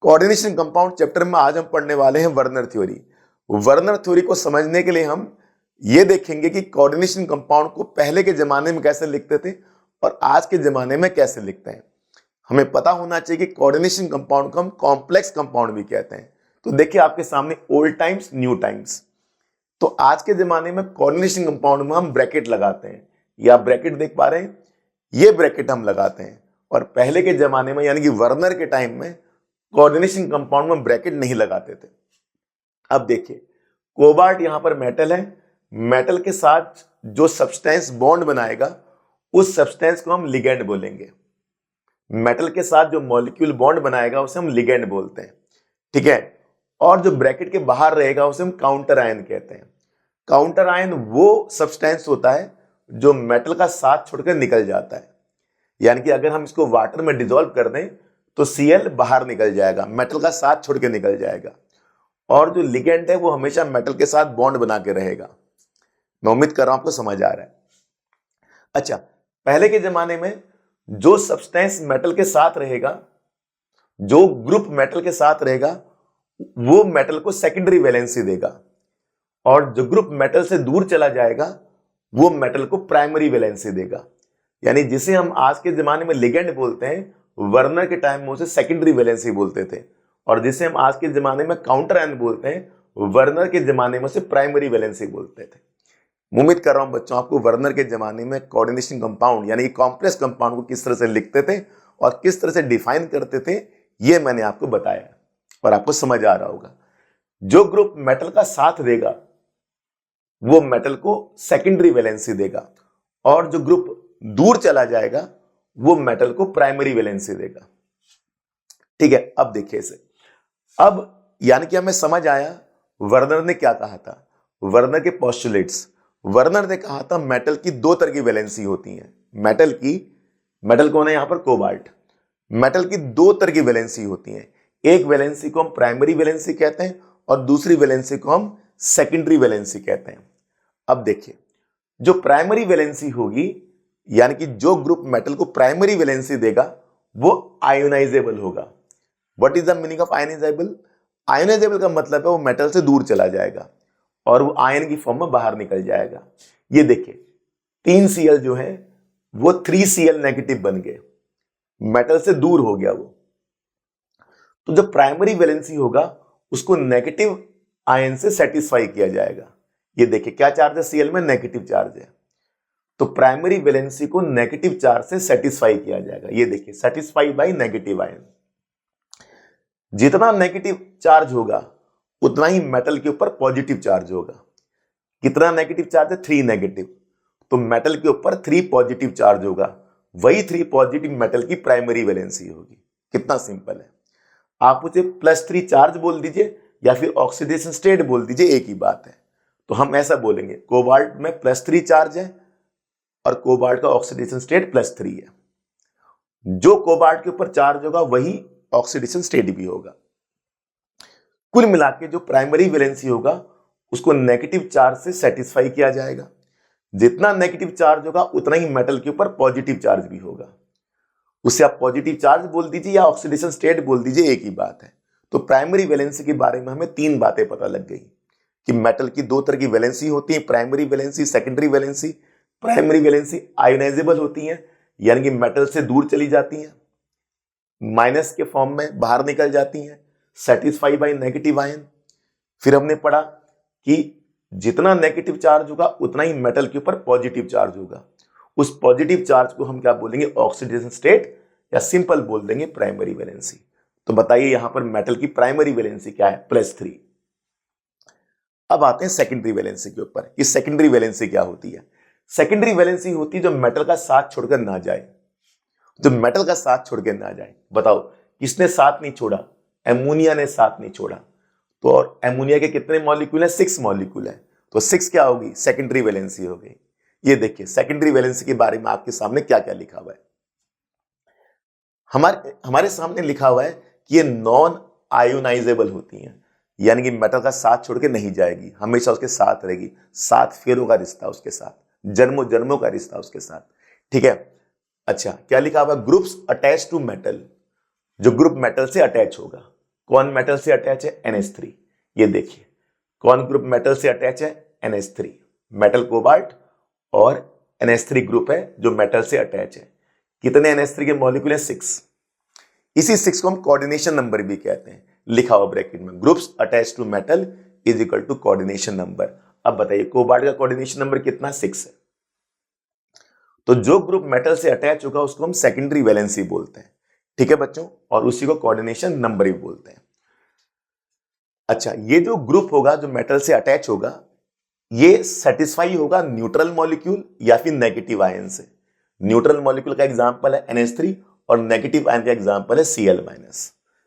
Coordination compound chapter में आज हम पढ़ने वाले हैं वर्नर थ्योरी। वर्नर थ्योरी को समझने के लिए हम ये देखेंगे कि कोऑर्डिनेशन कंपाउंड को पहले के जमाने में कैसे लिखते थे और आज के जमाने में कैसे लिखते हैं। हमें पता होना चाहिए कि कोऑर्डिनेशन कंपाउंड को हम कॉम्प्लेक्स कंपाउंड भी कहते हैं। तो देखिए आपके सामने ओल्ड टाइम्स, न्यू टाइम्स। तो आज के जमाने में कोऑर्डिनेशन कंपाउंड में हम ब्रैकेट लगाते हैं, या ब्रैकेट देख पा रहे हैं, ये ब्रैकेट हम लगाते हैं। और पहले के जमाने में यानी कि वर्नर के टाइम में कोऑर्डिनेशन कंपाउंड में ब्रैकेट नहीं लगाते थे। अब देखिए कोबाल्ट यहां पर मेटल है, मेटल के साथ जो सब्सटेंस बॉन्ड बनाएगा उस सब्सटेंस को हम लिगेंड बोलेंगे। मेटल के साथ जो मॉलिक्यूल बॉन्ड बनाएगा उसे हम लिगेंड बोलते हैं, ठीक है। और जो ब्रैकेट के बाहर रहेगा उसे हम काउंटर आयन कहते हैं। काउंटर आयन वो सब्सटेंस होता है जो मेटल का साथ छोड़कर निकल जाता है, यानी कि अगर हम इसको वाटर में डिसॉल्व कर दें तो Cl बाहर निकल जाएगा, मेटल का साथ छोड़ के निकल जाएगा। और जो लिगेंड है वो हमेशा मेटल के साथ बॉन्ड बना के रहेगा। मैं उम्मीद कर रहा हूं आपको समझ आ रहा है। अच्छा, पहले के जमाने में जो सब्सटेंस मेटल के साथ रहेगा, जो ग्रुप मेटल के साथ रहेगा, वो मेटल को सेकेंडरी वैलेंसी देगा, और जो ग्रुप मेटल से दूर चला जाएगा वो मेटल को प्राइमरी वैलेंसी देगा। यानी जिसे हम आज के जमाने में लिगेंड बोलते हैं, वर्नर के टाइम में उसे सेकेंडरी वैलेंसी बोलते थे। और जिसे हम आज के जमाने में काउंटर आयन बोलते हैं, वर्नर के जमाने में उसे प्राइमरी वैलेंसी बोलते थे। उम्मीद कर रहा हूं बच्चों आपको वर्नर के जमाने में कोऑर्डिनेशन कंपाउंड यानी कॉम्प्लेक्स कंपाउंड को किस तरह से लिखते थे और किस तरह से डिफाइन करते थे, ये मैंने आपको बताया और आपको समझ आ रहा होगा। जो ग्रुप मेटल का साथ देगा वो मेटल को सेकेंडरी वैलेंसी देगा, और जो ग्रुप दूर चला जाएगा वो मेटल को प्राइमरी वैलेंसी देगा, ठीक है। अब देखिए इसे, अब यानी कि हमें समझ आया वर्नर ने क्या कहा था। वर्नर के पोस्टुलेट्स, वर्नर ने कहा था मेटल की दो तरह की वैलेंसी होती है। मेटल कौन है यहां पर? कोबाल्ट। मेटल की दो तरह की वैलेंसी होती है। एक वैलेंसी को हम प्राइमरी वैलेंसी कहते हैं और दूसरी वैलेंसी को हम सेकेंडरी वैलेंसी कहते हैं। अब देखिए जो प्राइमरी वैलेंसी होगी, यानी कि जो ग्रुप मेटल को प्राइमरी वैलेंसी देगा वो आयोनाइजेबल होगा। What is the meaning of ionisable? Ionisable का मतलब है वो मेटल से दूर चला जाएगा और वो आयन की फॉर्म में बाहर निकल जाएगा। ये देखिए 3 Cl जो है वो 3 Cl नेगेटिव बन गए, मेटल से दूर हो गया वो। तो जो प्राइमरी वैलेंसी होगा उसको नेगेटिव आयन से सेटिस्फाई किया जाएगा। ये देखिए क्या चार्ज है Cl में? नेगेटिव चार्ज है। तो प्राइमरी वैलेंसी को नेगेटिव चार्ज से सेटिस्फाई किया जाएगा। ये देखिए सेटिस्फाई बाय नेगेटिव आयन। जितना नेगेटिव चार्ज होगा उतना ही मेटल के ऊपर पॉजिटिव चार्ज होगा। कितना नेगेटिव चार्ज है? 3 नेगेटिव। तो मेटल के ऊपर 3 पॉजिटिव चार्ज होगा, वही 3 पॉजिटिव मेटल की प्राइमरी वैलेंसी होगी। कितना सिंपल है। आप उसे +3 चार्ज बोल दीजिए या फिर ऑक्सीडेशन स्टेट बोल दीजिए, एक ही बात है। तो हम ऐसा बोलेंगे कोबाल्ट में +3 चार्ज है और कोबाल्ट का ऑक्सीडेशन स्टेट +3 है। जो कोबाल्ट के ऊपर चार्ज होगा वही ऑक्सीडेशन स्टेट भी होगा। कुल मिलाकर जो प्राइमरी वैलेंसी होगा उसको नेगेटिव चार्ज से सेटिस्फाई किया जाएगा। जितना नेगेटिव चार्ज होगा उतना ही मेटल के ऊपर पॉजिटिव चार्ज भी होगा। उसे आप पॉजिटिव चार्ज बोल दीजिए या ऑक्सीडेशन स्टेट बोल दीजिए, एक ही बात है। तो प्राइमरी वैलेंसी के बारे में हमें 3 बातें पता लग गई कि मेटल की 2 तरह की वैलेंसी होती है, primary valency, secondary valency. Primary valency ionisable होती है, यानी कि मेटल से दूर चली जाती हैं, माइनस के फॉर्म में बाहर निकल जाती हैं, सेटिस्फाई बाय नेगेटिव आयन। फिर हमने पढ़ा कि जितना नेगेटिव चार्ज होगा उतना ही मेटल के ऊपर पॉजिटिव चार्ज होगा। उस पॉजिटिव चार्ज को हम क्या बोलेंगे? ऑक्सीडेशन स्टेट, या सिंपल बोल देंगे प्राइमरी वैलेंसी। तो बताइए यहां पर मेटल की प्राइमरी वैलेंसी क्या है? +3। अब आते हैं सेकेंडरी वैलेंसी के ऊपर कि सेकेंडरी वैलेंसी क्या होती है। सेकेंडरी वैलेंसी होती है जो मेटल का साथ छोड़कर ना जाए, जो मेटल का साथ छोड़ के ना जाए। बताओ किसने साथ नहीं छोड़ा? एमोनिया ने साथ नहीं छोड़ा। तो और एमोनिया के कितने मॉलिक्यूल है? 6 मॉलिक्यूल है। तो 6 क्या होगी? सेकेंडरी वैलेंसी हो गई। ये देखिए सेकेंडरी वैलेंसी के बारे में आपके सामने क्या क्या लिखा हुआ है। हमारे सामने लिखा हुआ है कि ये नॉन आयोनाइजेबल होती हैं, यानी कि मेटल का साथ छोड़ के नहीं जाएगी, हमेशा उसके साथ रहेगी। 7 फेरों का रिश्ता उसके साथ, जन्मों जन्मों का रिश्ता उसके साथ, ठीक है। अच्छा क्या लिखा हुआ? ग्रुप्स अटैच टू मेटल, जो ग्रुप मेटल से अटैच होगा। कौन मेटल से अटैच है? NH3। ये देखिए कौन ग्रुप मेटल से अटैच है? NH3, मेटल कोबाल्ट और NH3 ग्रुप है जो मेटल से अटैच है। कितने NH3 के मॉलिक्यूल है? 6। इसी 6 को हम कोऑर्डिनेशन नंबर भी कहते हैं, लिखा हुआ ब्रैकेट में, groups attach to metal is equal to coordination number. अब बताइए कोबाल्ट का कोऑर्डिनेशन नंबर कितना? 6 है। तो जो ग्रुप मेटल से अटैच होगा उसको हम सेकेंडरी वैलेंसी बोलते हैं, ठीक है बच्चों, और उसी को कोऑर्डिनेशन नंबर भी बोलते हैं। अच्छा, ये जो ग्रुप होगा जो मेटल से अटैच होगा, ये सेटिस्फाई होगा न्यूट्रल मॉलिक्यूल या फिर नेगेटिव आयन से। न्यूट्रल मॉलिक्यूल का एग्जांपल है NH3 और नेगेटिव आयन का एग्जांपल है Cl-।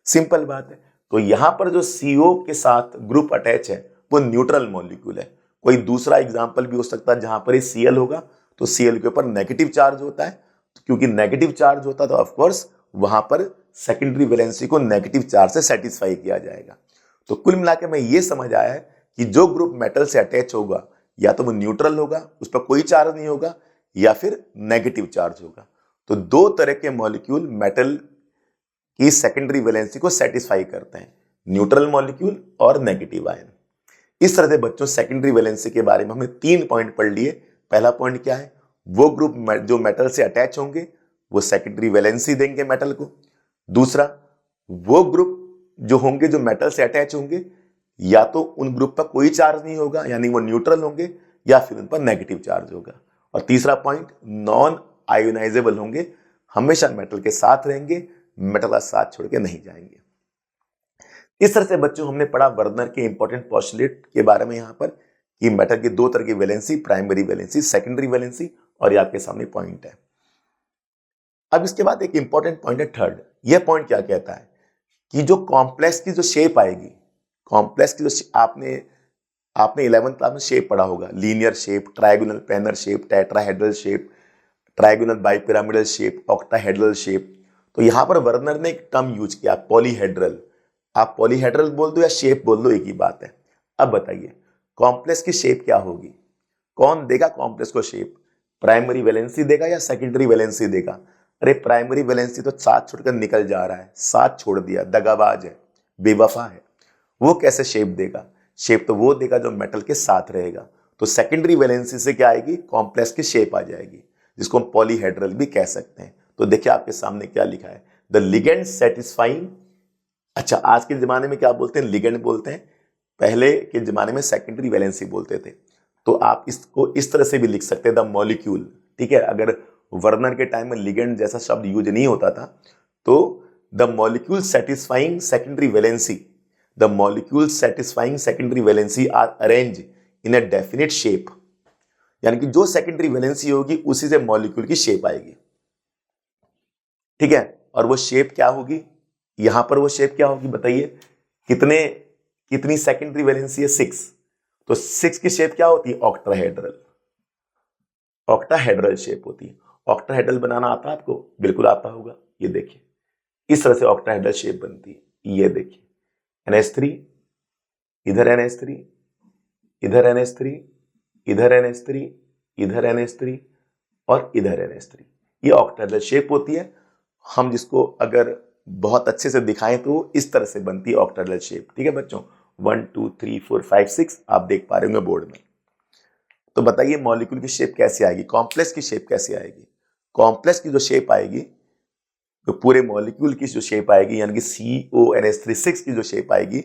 सिंपल बात है। तो यहां पर जो CO के साथ ग्रुप अटैच है वो न्यूट्रल मॉलिक्यूल है। कोई दूसरा एग्जांपल भी हो सकता है जहां पर Cl होगा, तो Cl के ऊपर नेगेटिव चार्ज होता है, क्योंकि नेगेटिव चार्ज होता है तो ऑफकोर्स वहां पर सेकेंडरी वैलेंसी को नेगेटिव चार्ज से सेटिस्फाई किया जाएगा। तो कुल मिलाकर मैं ये समझ आया है कि जो ग्रुप मेटल से अटैच होगा या तो वो न्यूट्रल होगा, उस पर कोई चार्ज नहीं होगा, या फिर नेगेटिव चार्ज होगा। तो दो तरह के मॉलिक्यूल मेटल की सेकेंडरी वैलेंसी को सेटिस्फाई करते हैं, न्यूट्रल मॉलिक्यूल और नेगेटिव आयन। इस तरह से बच्चों सेकेंडरी वैलेंसी के बारे में हमने 3 पॉइंट पढ़ लिए। पहला पॉइंट क्या है? वो ग्रुप जो मेटल से अटैच होंगे वो सेकेंडरी वैलेंसी देंगे मेटल को। दूसरा, वो ग्रुप जो होंगे जो मेटल से अटैच होंगे या तो उन ग्रुप पर कोई चार्ज नहीं होगा यानी वो न्यूट्रल होंगे, या फिर उन पर नेगेटिव चार्ज होगा। और तीसरा पॉइंट, नॉन आयोनाइजेबल होंगे, हमेशा मेटल के साथ रहेंगे, मेटल का साथ छोड़ के नहीं जाएंगे। इस तरह से बच्चों हमने पढ़ा वर्नर के इंपॉर्टेंट पोस्टुलेट के बारे में यहां पर, कि मेटल की दो तरह की valency, primary valency, secondary valency, और ये आपके सामने पॉइंट है। अब इसके बाद एक इंपॉर्टेंट पॉइंट है थर्ड। यह पॉइंट क्या कहता है कि जो कॉम्प्लेक्स की जो शेप आएगी, कॉम्प्लेक्स की जो आपने 11th क्लास में शेप पढ़ा होगा, linear shape, trigonal planar shape, tetrahedral shape, trigonal bipyramidal shape, octahedral shape. तो यहां पर वर्नर ने एक टर्म यूज किया, पॉलीहेड्रल। आप पॉलीहेड्रल बोल दो या शेप बोल दो, एक ही बात है। अब बताइए कॉम्प्लेक्स की शेप क्या होगी? कौन देगा कॉम्प्लेक्स को शेप? प्राइमरी वैलेंसी देगा या सेकेंडरी वैलेंसी देगा? अरे प्राइमरी वैलेंसी तो साथ छोड़कर निकल जा रहा है, साथ छोड़ दिया, दगाबाज है, बेवफा है, वो कैसे शेप देगा? शेप तो वो देगा जो मेटल के साथ रहेगा। तो सेकेंडरी वैलेंसी से क्या आएगी? कॉम्प्लेक्स की शेप आ जाएगी, जिसको हम पॉलीहेड्रल भी कह सकते हैं। तो देखिए आपके सामने क्या लिखा है, द लिगेंड सेटिस्फाइंग। अच्छा, आज के जमाने में क्या बोलते हैं? लिगेंड बोलते हैं, पहले के जमाने में सेकेंडरी वैलेंसी बोलते थे। तो आप इसको इस तरह से भी लिख सकते हैं, द मॉलिक्यूल, ठीक है। अगर वर्नर के टाइम में लिगेंड जैसा शब्द यूज नहीं होता था, तो the molecule satisfying secondary valency, the molecule satisfying secondary valency are arrange in a definite shape. यानी कि जो सेकेंडरी वैलेंसी होगी उसी से मॉलिक्यूल की शेप आएगी, ठीक है। और वो शेप क्या होगी? यहां पर वो शेप क्या होगी बताइए? कितनी सेकेंडरी वैलेंसी है? 6। तो 6 की शेप क्या होती है? ऑक्टाहेड्रल। ऑक्टाहेड्रल शेप होती है। ऑक्टाहेड्रल बनाना आता है आपको? बिल्कुल आता होगा। ये देखिए इस तरह से ऑक्टाहेड्रल शेप बनती है। ये देखिए NH3, इधर NH3, इधर NH3, इधर NH3, इधर NH3 और इधर NH3। ये ऑक्टाहेड्रल शेप होती है। हम जिसको अगर बहुत अच्छे से दिखाएं तो इस तरह से बनती है ऑक्टाहेड्रल शेप, ठीक है बच्चों। 1 2 3 4 5 6 आप देख पा रहे होंगे बोर्ड में। तो बताइए मॉलिक्यूल की शेप कैसे आएगी? कॉम्प्लेक्स की शेप कैसे आएगी? कॉम्प्लेक्स की जो शेप आएगी, तो पूरे मॉलिक्यूल की जो शेप आएगी, यानी कि CONH3 की जो शेप आएगी,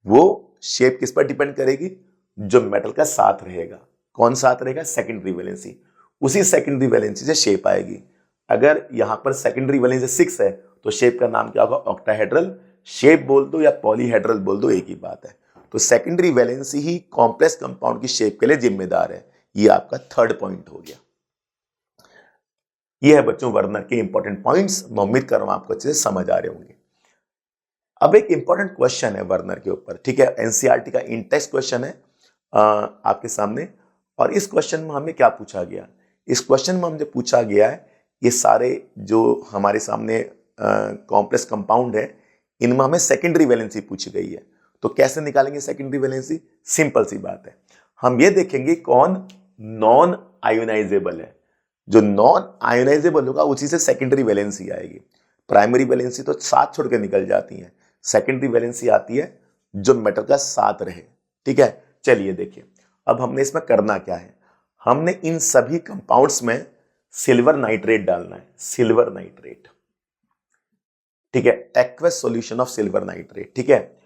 वो शेप किस पर डिपेंड करेगी? जो मेटल का साथ रहेगा। कौन साथ रहेगा? Secondary valency. उसी सेकेंडरी वैलेंसी से शेप आएगी। अगर यहां पर सेकेंडरी वैलेंसी 6 है तो शेप का नाम क्या होगा? ऑक्टाहेड्रल। शेप बोल दो या पॉलीहेड्रल बोल दो, एक ही बात है। तो सेकेंडरी वैलेंसी ही कॉम्प्लेक्स कंपाउंड की शेप के लिए जिम्मेदार है। ये आपका थर्ड पॉइंट हो गया। ये है बच्चों वर्नर के इंपॉर्टेंट पॉइंट्स। मैं उम्मीद कर रहा हूं आपको अच्छे से समझ आ रहे होंगे। अब एक इंपॉर्टेंट क्वेश्चन है वर्नर के ऊपर, ठीक है। एनसीईआरटी का इन टेक्स्ट क्वेश्चन है आपके सामने। और इस क्वेश्चन में हमें क्या पूछा गया? इस क्वेश्चन में हमसे पूछा गया है ये सारे जो हमारे सामने कॉम्प्लेक्स कंपाउंड है, इनमें हमें सेकेंडरी वैलेंसी पूछी गई है। तो कैसे निकालेंगे सेकेंडरी वैलेंसी? सिंपल सी बात है, हम ये देखेंगे कौन नॉन आयोनाइजेबल है। जो नॉन आयोनाइजेबल होगा उसी से सेकेंडरी वैलेंसी आएगी। प्राइमरी वैलेंसी तो साथ छोड़ के निकल जाती है, सेकेंडरी वैलेंसी आती है जो मेटल का साथ रहे। ठीक है, चलिए देखिए अब हमने इसमें करना क्या है, हमने इन सभी कंपाउंड्स में सिल्वर नाइट्रेट डालना है, सिल्वर नाइट्रेट। ठीक है, aqueous solution of silver nitrate. ठीक है,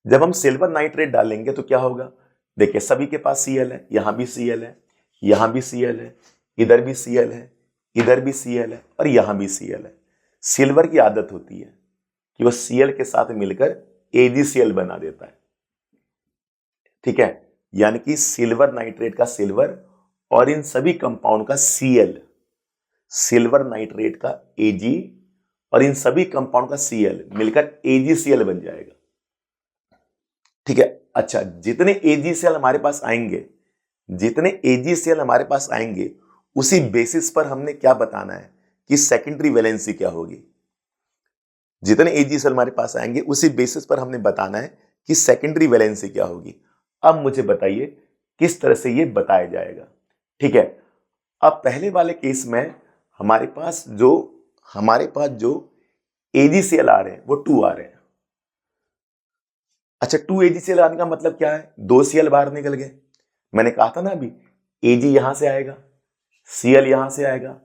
जब हम सिल्वर नाइट्रेट डालेंगे तो क्या होगा, देखिए सभी के पास Cl है, यहां भी Cl है, यहां भी Cl है, इधर भी Cl है, इधर भी Cl है और यहां भी Cl है। सिल्वर की आदत होती है कि वो Cl के साथ मिलकर AgCl बना देता है। ठीक है, यानी कि सिल्वर नाइट्रेट का सिल्वर और इन सभी कंपाउंड का Cl, सिल्वर नाइट्रेट का Ag और इन सभी कंपाउंड का Cl मिलकर AgCl बन जाएगा। ठीक है, अच्छा जितने AgCl हमारे पास आएंगे, जितने AgCl हमारे पास आएंगे उसी बेसिस पर हमने क्या बताना है कि सेकेंडरी वैलेंसी क्या होगी। जितने AgCl हमारे पास आएंगे उसी बेसिस पर हमने बताना है कि सेकेंडरी वैलेंसी क्या होगी। अब मुझे बताइए किस तरह से ये बताया जाएगा। ठीक है, अब पहले वाले केस में हमारे पास जो AgCl आ रहे हैं वो 2 आ रहे हैं। अच्छा 2 AgCl आने का मतलब क्या है, 2 Cl बाहर निकल गए। मैंने कहा था ना अभी Ag यहां से आएगा, Cl यहां से आएगा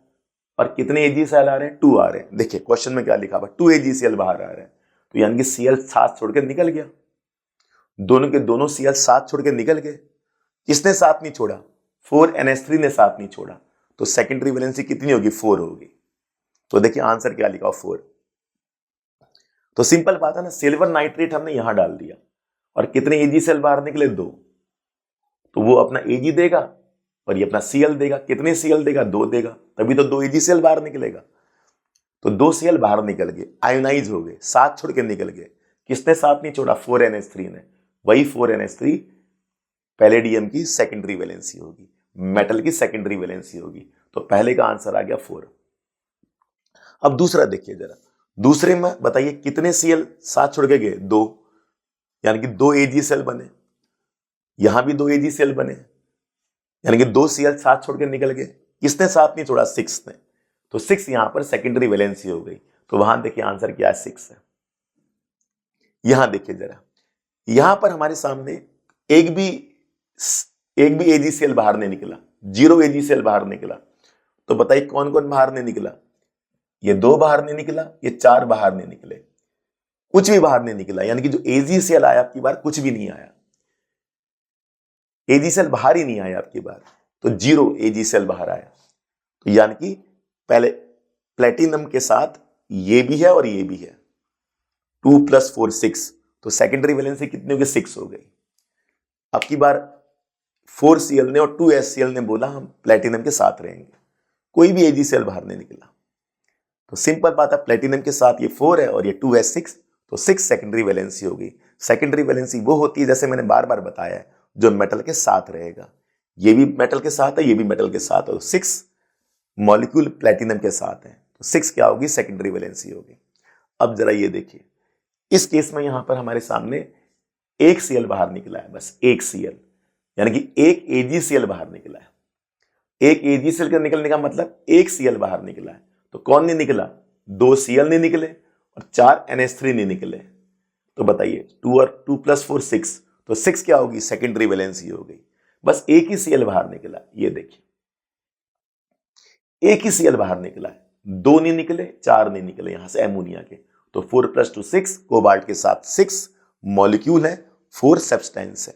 और कितने AgCl आ रहे हैं, 2 आ रहे हैं। देखिए क्वेश्चन में क्या लिखा हुआ, 2 AgCl बाहर आ रहे हैं, तो यानी कि Cl साथ छोड़ के निकल गया, दोनों के दोनों Cl साथ छोड़ के निकल गए। किसने साथ नहीं छोड़ा, 4NH3 ने साथ नहीं छोड़ा, तो सेकेंडरी वैलेंसी कितनी होगी, 4 होगी। तो देखिए आंसर क्या लिखा, 4। तो सिंपल बात है ना, सिल्वर नाइट्रेट हमने यहां डाल दिया और कितने AgCl बाहर निकले, 2, तो वो अपना Ag देगा और ये अपना Cl देगा। कितने Cl देगा, 2 देगा, तभी तो 2 AgCl बाहर निकलेगा। तो 2 Cl बाहर निकल गए, आयोनाइज हो गए, साथ छोड़ के निकल गए। किसने साथ नहीं छोड़ा, 4NH3 ने। वही 4NH3 पैलेडियम की सेकेंडरी वैलेंसी होगी, मेटल की सेकेंडरी वैलेंसी होगी। तो पहले का आंसर आ गया 4। अब दूसरा देखिए जरा, दूसरे में बताइए कितने Cl साथ छोड़ के गए, 2, यानी कि 2 AgCl बने, यहां भी 2 AgCl बने, यानी कि 2 Cl साथ छोड़ के निकल गए। किसने साथ नहीं छोड़ा, 6 ने। तो 6 यहां पर सेकेंडरी वैलेंसी हो गई। तो वहां देखिए आंसर क्या है, 6 है। यहां देखिए जरा, यहां पर हमारे सामने एक भी AgCl बाहर नहीं निकला, 0 AgCl बाहर निकला। तो बताइए कौन कौन बाहर नहीं निकला, ये 2 बाहर नहीं निकला, ये 4 बाहर नहीं निकले, कुछ भी बाहर नहीं निकला। यानी कि जो AgCl आया आपकी बार कुछ भी नहीं आया, AgCl बाहर ही नहीं आया आपकी बार, तो 0 AgCl बाहर आया। तो यानी कि पहले प्लेटिनम के साथ ये भी है और ये भी है, 2 + 4 6, तो सेकेंडरी वैलेंसी कितनी हो गई, 6 हो गई। अब की बार 4Cl ने और 2HCl ने बोला हम प्लेटिनम के साथ रहेंगे, कोई भी AgCl बाहर नहीं निकला। तो सिंपल बात है, प्लेटिनम के साथ ये 4 है और ये 2H6, तो 6 सेकेंडरी वैलेंसी हो गई। सेकेंडरी वैलेंसी वो होती है, जैसे मैंने बार बार बताया है, जो मेटल के साथ रहेगा। ये भी मेटल के साथ है, ये भी मेटल के साथ है, तो 6 मॉलिक्यूल प्लेटिनम के साथ है, तो 6 क्या होगी, सेकेंडरी वैलेंसी होगी। अब जरा ये देखिए, इस केस में यहां पर हमारे सामने एक Cl बाहर निकला है, बस एक Cl, यानी कि एक AgCl बाहर निकला है। एक AgCl का निकलने का मतलब एक Cl बाहर निकला है। तो कौन नहीं निकला, 2 Cl नहीं निकले और 4 NH3 नहीं निकले। तो बताइए 2 और 2 + 4 6, तो 6 क्या होगी, सेकेंडरी वैलेंसी हो गई। बस एक ही Cl बाहर निकला, ये देखिए एक ही Cl बाहर निकला है, 2 नहीं निकले, 4 नहीं निकले यहां से एमोनिया के। तो 4 + 2 6, कोबाल्ट के साथ 6 मॉलिक्यूल है, 4 सब्सटेंस है।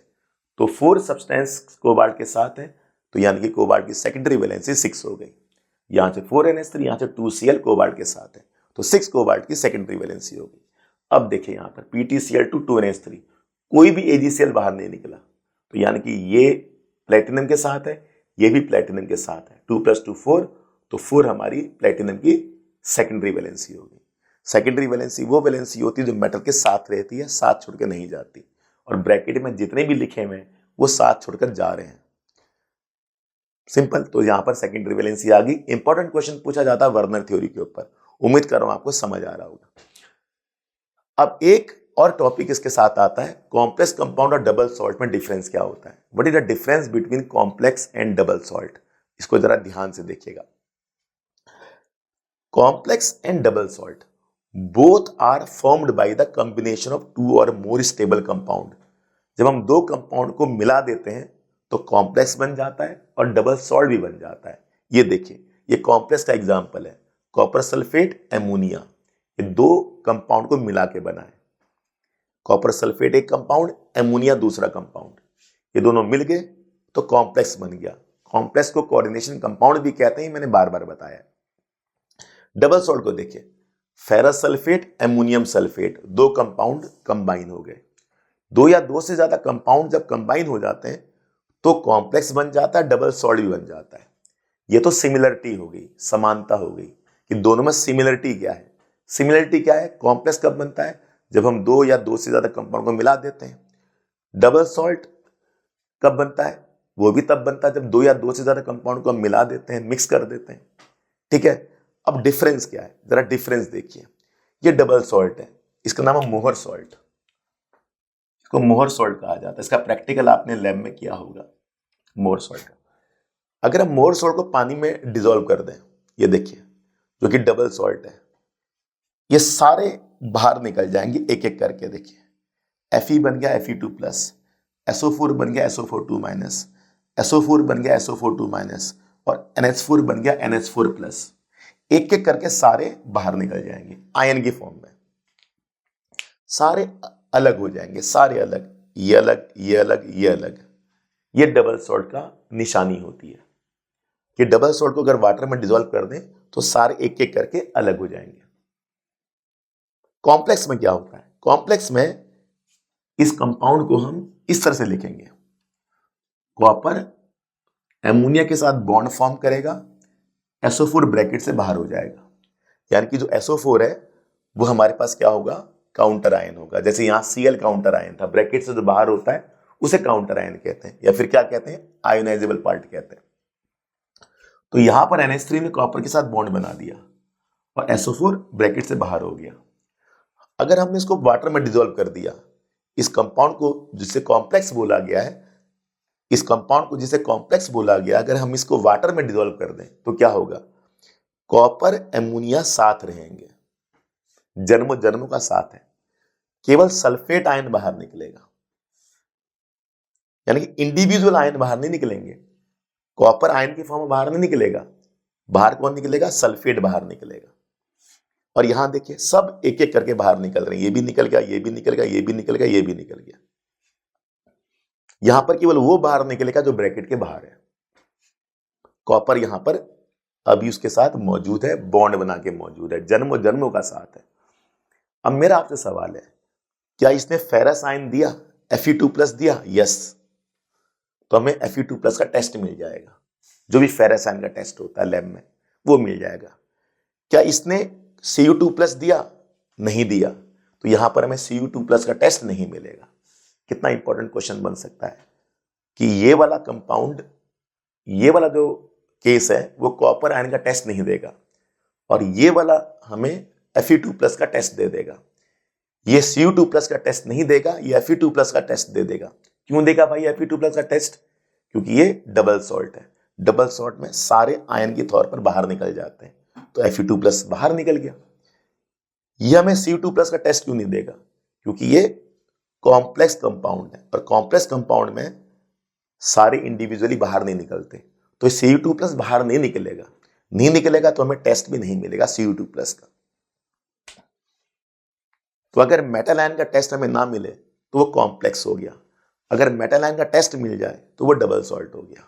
तो 4 सब्सटेंस कोबाल्ट के साथ है, तो यानी कि कोबाल्ट की सेकेंडरी वैलेंसी 6 हो गई। यहां से 4NH3, यहां से 2Cl कोबाल्ट के साथ है, तो 6 कोबाल्ट की सेकेंडरी वैलेंसी हो गई। अब देखिए यहां पर PtCl2 2NH3, कोई भी AgCl बाहर नहीं निकला, तो यानी कि ये प्लेटिनम के साथ है, ये भी प्लेटिनम के साथ है। 2 + 2 4, तो 4 हमारी प्लेटिनम की सेकेंडरी वैलेंसी होगी। सेकेंडरी वैलेंसी वो वैलेंसी होती है जो मेटल के साथ रहती है, साथ छोड़ के नहीं जाती। और ब्रैकेट में जितने भी लिखे हुए हैं वो साथ छोड़कर जा रहे हैं, सिंपल। तो यहां पर सेकेंडरी वैलेंसी आ गई। इंपॉर्टेंट क्वेश्चन पूछा जाता है वर्नर थ्योरी के ऊपर, उम्मीद कर रहा हूं आपको समझ आ रहा होगा। अब एक और टॉपिक इसके साथ आता है, कॉम्प्लेक्स कंपाउंड और डबल सॉल्ट में डिफरेंस क्या होता है। What is the difference between complex and double salt, इसको जरा ध्यान से देखिएगा। Complex and double salt, both are formed by the combination of two और मोर स्टेबल कंपाउंड। जब हम दो कंपाउंड को मिला देते हैं तो कॉम्प्लेक्स बन जाता है और डबल सॉल्ट भी बन जाता है। ये देखिए, ये कॉम्प्लेक्स का एग्जांपल है, कॉपर सल्फेट एमोनिया, ये दो कंपाउंड को मिला के बना है। कॉपर सल्फेट एक कंपाउंड, एमोनिया दूसरा कंपाउंड, ये दोनों मिल गए तो कॉम्प्लेक्स बन गया। कॉम्प्लेक्स को कोऑर्डिनेशन कंपाउंड भी कहते हैं, मैंने बार बार बताया। डबल सॉल्ट को देखिए, फेरस सल्फेट एमोनियम सल्फेट, दो कंपाउंड कंबाइन हो गए। दो या दो से ज्यादा कंपाउंड जब कंबाइन हो जाते हैं तो कॉम्प्लेक्स बन जाता है, डबल सॉल्ट भी बन जाता है। ये तो सिमिलरिटी हो गई, समानता हो गई कि दोनों में सिमिलरिटी क्या है। सिमिलरिटी क्या है? कॉम्प्लेक्स कब बनता है? जब हम दो या दो से ज्यादा कंपाउंड को मिला देते हैं। डबल सॉल्ट कब बनता है? वो भी तब बनता है जब दो या दो से ज्यादा कंपाउंड को हम मिला देते हैं, मिक्स कर देते हैं। ठीक है, अब डिफरेंस क्या है, जरा डिफरेंस देखिए। ये डबल सॉल्ट है, इसका नाम है मोहर सॉल्ट, इसको मोहर सॉल्ट कहा जाता है। इसका प्रैक्टिकल आपने लैब में किया होगा मोहर सॉल्ट का। अगर हम मोहर सॉल्ट को पानी में डिसॉल्व कर दें, ये देखिए जो कि डबल सॉल्ट है, ये सारे बाहर निकल जाएंगे एक एक करके। देखिए Fe बन गया Fe2+, SO4 बन गया SO4 2-, SO4 बन गया SO4 2-, और NH4 बन गया NH4+। एक एक करके सारे बाहर निकल जाएंगे आयन की फॉर्म में, सारे अलग हो जाएंगे, सारे अलग, ये अलग, ये अलग, ये अलग। ये डबल सॉल्ट का निशानी होती है कि डबल सॉल्ट को अगर वाटर में डिसॉल्व कर दें तो सारे एक एक करके अलग हो जाएंगे। कॉम्प्लेक्स में क्या होता है? कॉम्प्लेक्स में इस कंपाउंड को हम इस तरह से लिखेंगे, कॉपर एमोनिया के साथ बॉन्ड फॉर्म करेगा, SO4 ब्रैकेट से बाहर हो जाएगा। यानी कि जो SO4 है वो हमारे पास क्या होगा? काउंटर आयन होगा। जैसे यहां Cl काउंटर आयन था, ब्रैकेट से जो बाहर होता है उसे काउंटर आयन कहते हैं, या फिर क्या कहते हैं? आयोनाइजेबल पार्ट कहते हैं। तो यहां पर NH3 ने कॉपर के साथ बॉन्ड बना दिया और SO4 ब्रैकेट से बाहर हो गया। अगर हमने इसको वाटर में डिसॉल्व कर दिया, इस कंपाउंड को जिसे कॉम्प्लेक्स बोला गया है, इस कंपाउंड को जिसे कॉम्प्लेक्स बोला गया, अगर हम इसको वाटर में डिसॉल्व कर दें तो क्या होगा? कॉपर एमोनिया साथ रहेंगे, जन्मों जन्मों का साथ है, केवल सल्फेट आयन बाहर निकलेगा। यानी कि इंडिविजुअल आयन बाहर नहीं निकलेंगे, कॉपर आयन की फॉर्म में बाहर नहीं निकलेगा। बाहर कौन निकलेगा? सल्फेट बाहर निकलेगा। और यहां देखिए सब एक एक करके बाहर निकल रहे हैं, ये भी निकल गया, ये भी निकल गया, ये भी निकल गया, ये भी निकल गया। यहां पर केवल वो बाहर निकलेगा जो ब्रैकेट के बाहर है। कॉपर यहां पर अभी उसके साथ मौजूद है, बॉन्ड बना के मौजूद है, जन्मों जन्मों का साथ है। अब मेरा आपसे सवाल है, क्या इसने फेरस आयन दिया, Fe2+ दिया? यस, तो हमें Fe2+ का टेस्ट मिल जाएगा। जो भी फेरस आयन का टेस्ट होता है लैब में वो मिल जाएगा। क्या इसने Cu2+ दिया? नहीं दिया, तो यहां पर हमें Cu2+ का टेस्ट नहीं मिलेगा। कितना इंपॉर्टेंट क्वेश्चन बन सकता है कि ये वाला कंपाउंड, ये वाला जो केस है वो कॉपर आयन का टेस्ट नहीं देगा और ये वाला हमें Fe2+ का टेस्ट दे देगा। ये Cu2+ का टेस्ट नहीं देगा, ये Fe2+ का टेस्ट दे देगा। क्यों देगा भाई Fe2+ का टेस्ट? क्योंकि ये डबल सॉल्ट है, डबल सॉल्ट में सारे आयन के तौर पर बाहर निकल जाते हैं, तो Fe2+ बाहर निकल गया। ये हमें Cu2+ का टेस्ट क्यों नहीं देगा? क्योंकि ये कॉम्प्लेक्स कंपाउंड है और कॉम्प्लेक्स कंपाउंड में सारे इंडिविजुअली बाहर नहीं निकलते, तो Cu2+ बाहर नहीं निकलेगा। नहीं निकलेगा तो हमें टेस्ट भी नहीं मिलेगा Cu2+ का। तो अगर मेटल आयन का टेस्ट हमें ना मिले तो वो कॉम्प्लेक्स हो गया, अगर मेटल आयन का टेस्ट मिल जाए तो वो डबल सॉल्ट हो गया।